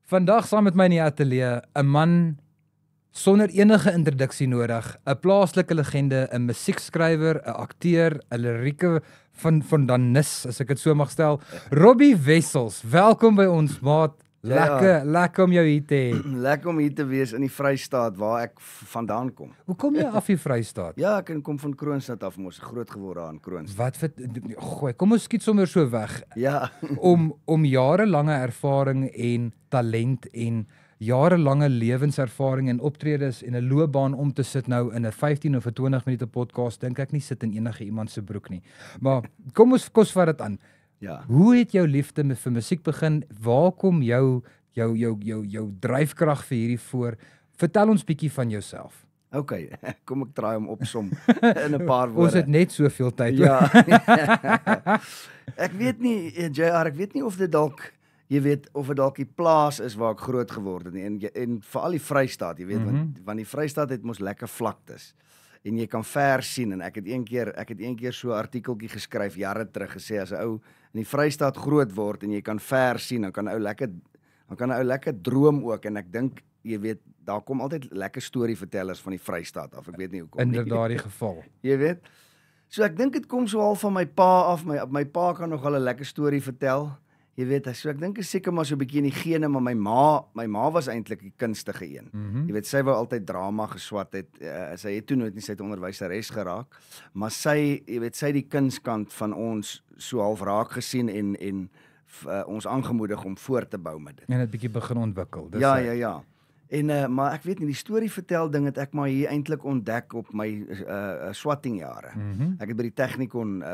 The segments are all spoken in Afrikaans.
Vandag saam met my in die ateljee, 'n man sonder enige introduksie nodig, 'n plaaslike legende, 'n musiekskrywer, 'n akteur, 'n lirieke van Danis, as ek dit so mag stel. Robbie Wessels, welkom by ons, maat. Lekker om jou hier te hê. Lekker om hier te wees in die Vrystaat waar ek vandaan kom. Hoe kom jy af die Vrystaat? Ja, ek kom van Kroonstad af, mos groot geword daar in Kroonstad. Wat vir gooi, kom ons skiet sommer so weg. Ja. Om jarelange ervaring en talent en jarelange lewenservaring en optredes en 'n loopbaan om te sit nou in 'n 15 of 'n 20 minute podcast, dink ek nie sit in enige iemand se broek nie. Maar kom ons vat dit aan. Ja. Hoe het jou liefde vir musiek begin? Waar kom jou dryfkrag vir hierdie voor? Vertel ons bietjie van jouself. Okay, kom ek draai hom opsom in 'n paar woorde. Ons het net soveel tyd. Ja. Ek weet nie, JR, ek weet nie of dit dalk, jy weet, of dit dalk die plaas is waar ek groot geword het nie. En veral die Vrystaat, jy weet, want die Vrystaat het mos lekker vlaktes. En jy kan ver sien, en ek het een keer so 'n artikeltjie geskryf jare terug gesê, as 'n ou in die Vrystaat groot word en jy kan ver sien, dan kan 'n ou lekker droom ook. En ek dink, jy weet, daar kom altyd lekker storievertellers van die Vrystaat af. Ek weet nie hoekom nie. In daardie geval. Jy weet. So ek dink dit kom so half van my pa af. My pa kan nog al 'n lekker storie vertel. Jy weet, so ek dink is seker maar so 'n bietjie in die gene, maar my ma was eintlik die kunstige een. Jy weet, sy wou altyd drama geswat het. Sy het toe nooit nie, sy het onderwyseres geraak, maar sy, jy weet, sy het die kunskant van ons so half raak gesien en ons aangemoedig om voort te bou met dit. En dit bietjie begin ontwikkel. Dis Ja. En maar ek weet nie, die storie vertel ding het ek maar hier eintlik ontdek op my swattingjare. Ek het by die Technikon,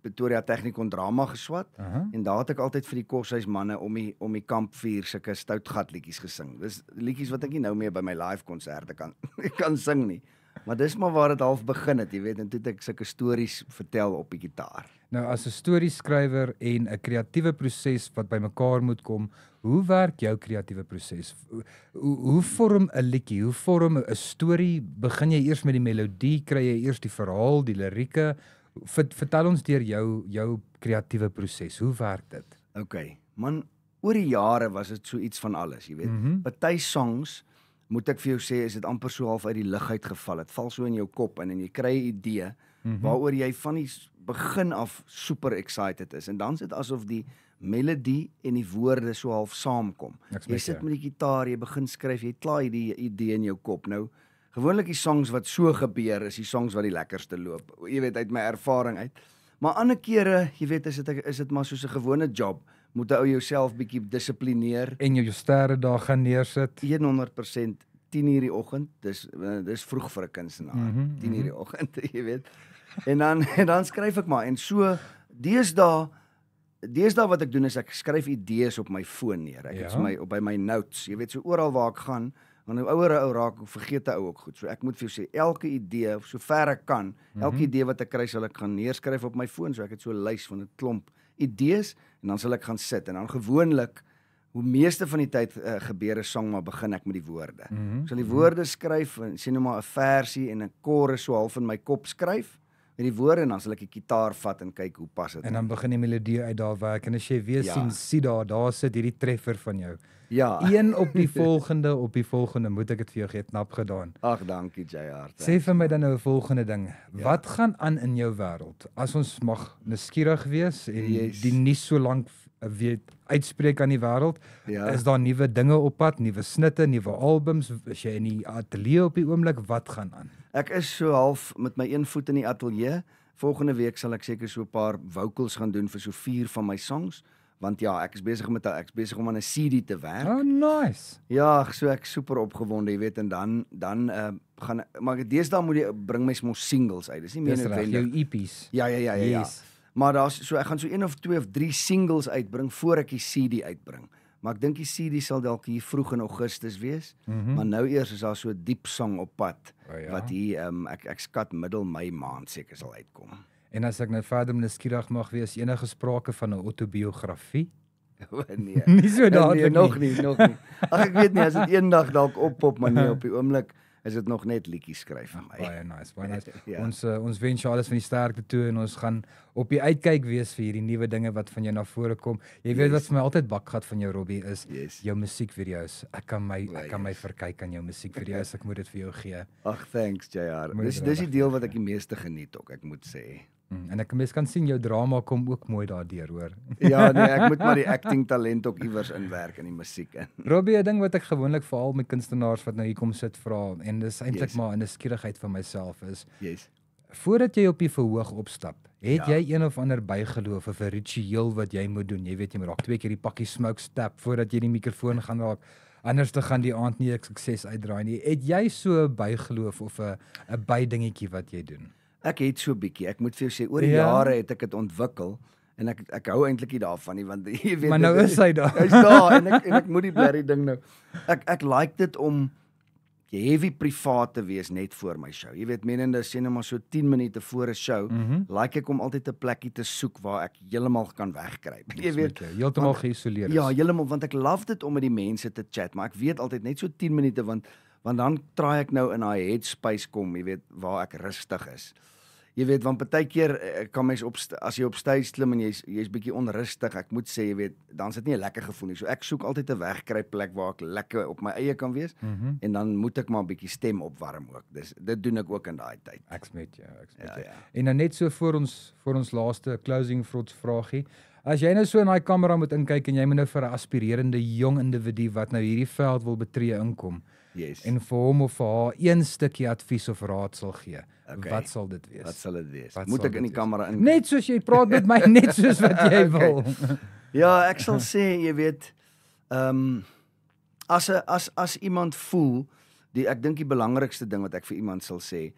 Pretoria Technikon drama geswat, en daar het ek altyd vir die koshuismanne om die kampvuur sulke stoutgat liedjies gesing. Dis liedjies wat ek nie nou meer by my live konserte kan sing nie. Maar dis maar waar dit half begin het, jy weet, en toe het ek sulke stories vertel op die gitaar. Nou, as 'n storieskrywer en 'n kreatiewe proses wat bymekaar moet kom, hoe werk jou kreatiewe proses? Hoe vorm 'n liedjie? Hoe vorm 'n storie? Begin jy eers met die melodie, kry jy eers die verhaal, die lirieke? Vertel ons deur jou kreatiewe proses. Hoe werk dit? Okay, man, oor die jare was dit so iets van alles, jy weet. Party songs, moet ek vir jou sê, is dit amper so half uit die lug uitgeval. Dit val so in jou kop in en jy kry 'n idee waaroor jy van die begin af super excited is. En dan is dit asof die melodie en die woorde so half saamkom. Jy sit met die gitaar, jy begin skryf, jy klaar die idee in jou kop. Nou, gewoonlik die songs wat so gebeur, is die songs wat die lekkerste loop. Jy weet, uit my ervaring uit. Maar ander kere, jy weet, is dit maar soos 'n gewone job. Moet ou jouself bietjie dissiplineer. En jou sterre daar gaan neersit. 100% 10:00 die oggend, dis vroeg vir 'n kunstenaar, 10:00 die oggend, jy weet. En dan skryf ek maar, en so, deesdae wat ek doen is, ek skryf idees op my foon neer, ek het by my notes, jy weet, so oral waar ek gaan, want hoe ouer 'n ou raak, vergeet 'n ou ook goed, so ek moet vir jou sê, elke idee, so ver ek kan, elke idee wat ek kry, sal ek gaan neerskryf op my foon, so ek het so 'n lys van 'n klomp idees, en dan sal ek gaan sit, en dan gewoonlik, hoe meeste van die tyd gebeur 'n song, maar begin ek met die woorde. Ek sal die woorde skryf, en sê nou maar 'n versie en 'n chorus so half in my kop skryf, met die woorde, en dan sal ek die gitaar vat en kyk hoe pas dit. En dan begin die melodie uit daar werk, en as jy weer sien daar sit hierdie treffer van jou. Ja. Een op die volgende, moet ek dit vir jou gee, knap gedaan. Ag, dankie JR. Sê vir my dan nou 'n volgende ding. Wat gaan aan in jou wêreld? As ons mag nuuskierig wees en die nie so lank weet uitspreek aan die wêreld, is daar nuwe dinge op pad, nuwe snitte, nuwe albums, is jy in die ateljee op die oomblik, wat gaan aan? Ek is so half met my een voet in die ateljee. Volgende week sal ek seker so 'n paar vocals gaan doen vir so 4 van my songs, want ja, ek is besig om aan 'n CD te werk. Oh, nice. Ja, so ek super opgewonde, jy weet, en dan gaan, maar deesdae moet jy bring my mos singles uit. Dis nie meer noodwendig jou EP's. Ja. Yes. Maar ek gaan so 1 of 2 of 3 singles uitbring voor ek die CD uitbring. Maar ek dink die CD sal dalk hier vroeg in Augustus wees, maar nou eers is daar so 'n diep song op pad, wat hier, ek skat middel Mei maand seker sal uitkom. En as ek nou verder nuuskierig mag wees, enige sprake van 'n autobiografie? Nee. Nie so dadelik nog nie. Ag, ek weet nie, as dit eendag dalk oppop, maar nee, op die oomblik is dit nog net liedjies skryf vir my. Baie nice, baie nice. Ja. Ons wens jou alles van die sterkte toe en ons gaan op die uitkyk wees vir hierdie nuwe dinge wat van jou na vore kom. Jy weet wat vir my altyd bakgat van jou Robbie is, jou musiekvideo's. Ek kan my verkyk aan jou musiekvideo's. Ek moet dit vir jou gee. Ag, thanks JR. Dis die deel wat ek die meeste geniet ook, ek moet sê. En ek mens kan sien jou drama kom ook mooi daardeur, hoor. Ja, nee, ek moet maar die acting talent ook iewers inwerk in die musiek in. Robbie, 'n ding wat ek gewoonlik veral met kunstenaars wat nou hier kom sit vra en dis eintlik maar 'n nuuskierigheid van myself is. Voordat jy op die verhoog opstap, het jy een of ander bygeloof of 'n ritueel wat jy moet doen? Jy weet jy moet dalk 2 keer die pakkie smoke stap voordat jy die mikrofoon gaan raak. Anders te gaan die aand nie ek sukses uitdraai nie. Het jy so 'n bygeloof of 'n bydingetjie wat jy doen? Ek het so 'n bietjie. Ek moet vir jou sê oor die jare het ek dit ontwikkel en ek hou eintlik nie daarvan nie want jy weet maar nou is hy daar. Hy's daar en ek moet die blerry ding nou. Ek like dit om heavy privaat te wees net voor my show. Jy weet menende sê nou maar so 10 minute voor 'n show, like ek om altyd 'n plekkie te soek waar ek heeltemal kan wegkruip. Jy weet, heeltemal geïsoleer is. Ja, heeltemal want ek love dit om met die mense te chat, maar ek weet altyd net so 10 minute want dan traai ek nou in daai headspace kom, jy weet, waar ek rustig is. Jy weet, want partykeer kan mens as jy op stage klim en jy's bietjie onrustig, ek moet sê, jy weet, dan is dit nie 'n lekker gevoel nie. So ek soek altyd 'n wegkruip plek waar ek lekker op my eie kan wees en dan moet ek maar 'n bietjie stem opwarm ook. Dis dit doen ek ook in daai tyd. Ek met jou. En dan net so vir ons laaste closing vragie. As jy nou so in daai kamera moet inkyk en jy moet nou vir 'n aspirerende jong individu wat nou hierdie veld wil betree inkom. En vir hom of vir haar een stukkie advies of raad sal gee. Wat sal dit wees? Wat sal dit wees? Moet ek in die kamera in? Net soos jy praat met my, net soos wat jy wil. Ja, ek sal sê, jy weet, as iemand voel, ek dink die belangrikste ding wat ek vir iemand sal sê,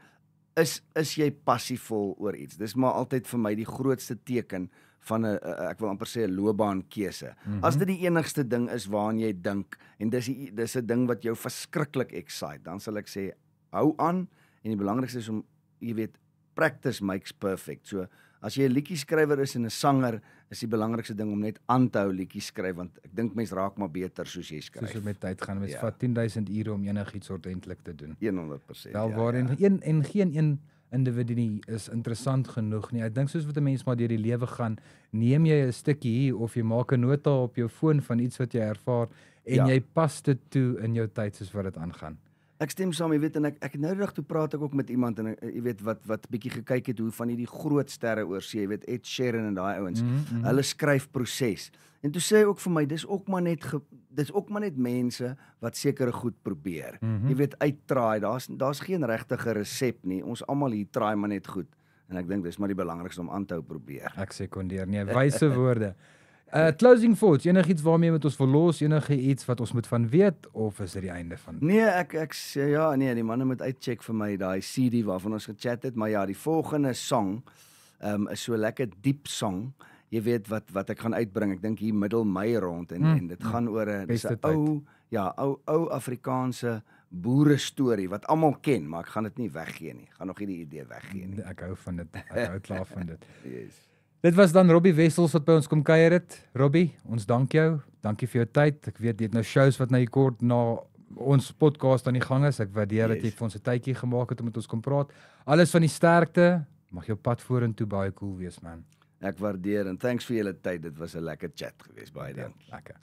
is jy passievol oor iets. Dis maar altyd vir my die grootste teken van ek wil amper sê 'n loopbaankeuse. As dit die enigste ding is waaraan jy dink en dis 'n ding wat jou verskriklik excite, dan sal ek sê hou aan en die belangrikste is om jy weet practice makes perfect. So as jy 'n liedjieskrywer is en 'n sanger, is die belangrikste ding om net aan te hou liedjies skryf want ek dink mens raak maar beter soos jy skryf. Soos met tyd gaan mens vat 10,000 ure om enigiets ordentlik te doen. 100%. Wel waarin geen een individu nie is interessant genoeg nie. Ek dink soos wat 'n mens maar deur die lewe gaan, neem jy 'n stukkie hier of jy maak 'n nota op jou foon van iets wat jy ervaar en jy pas dit toe in jou tyd soos wat dit aangaan. Ek stem saam, jy weet, en ek nou die dag toe praat ek ook met iemand en jy weet wat bietjie gekyk het hoe van hierdie groot sterre oor see, jy weet Ed Sheeran en daai ouens, hulle skryfproses. En toe sê hy ook vir my, dis ook maar net mense wat sekere goed probeer. Jy weet uittraai, daar's geen regtige resep nie. Ons almal hier traai maar net goed. En ek dink dis maar die belangrikste om aan te hou probeer. Ek sekondeer nie, wyse woorde. Closing thoughts, enigiets waarmee met ons verlos, iets wat ons moet van weet of is dit die einde van? Nee, ek sê ja, nee, die manne moet uitcheck vir my daai CD waarvan ons gechat het, maar ja, die volgende song is so lekker diep song. Jy weet wat ek gaan uitbring. Ek dink hier middel Mei rond en dit gaan oor 'n ou Afrikaanse boere storie wat almal ken, maar ek gaan dit nie weggee nie. Ek gaan nog nie die idee weggee nie. Ek hou van dit. Ek hou klaar van dit. Dit was dan Robbie Wessels wat by ons kom kuier het. Robbie, ons dank jou. Dankie vir jou tyd. Ek weet jy het nou shows wat nou hier kort na ons podcast aan die gang is. Ek waardeer dat jy vir ons 'n tydjie gemaak het om met ons kom praat. Alles van die sterkte. Mag jou pad vorentoe baie cool wees, man. Ek waardeer en thanks vir julle tyd. Dit was 'n lekker chat geweest. Baie dankie. Lekker.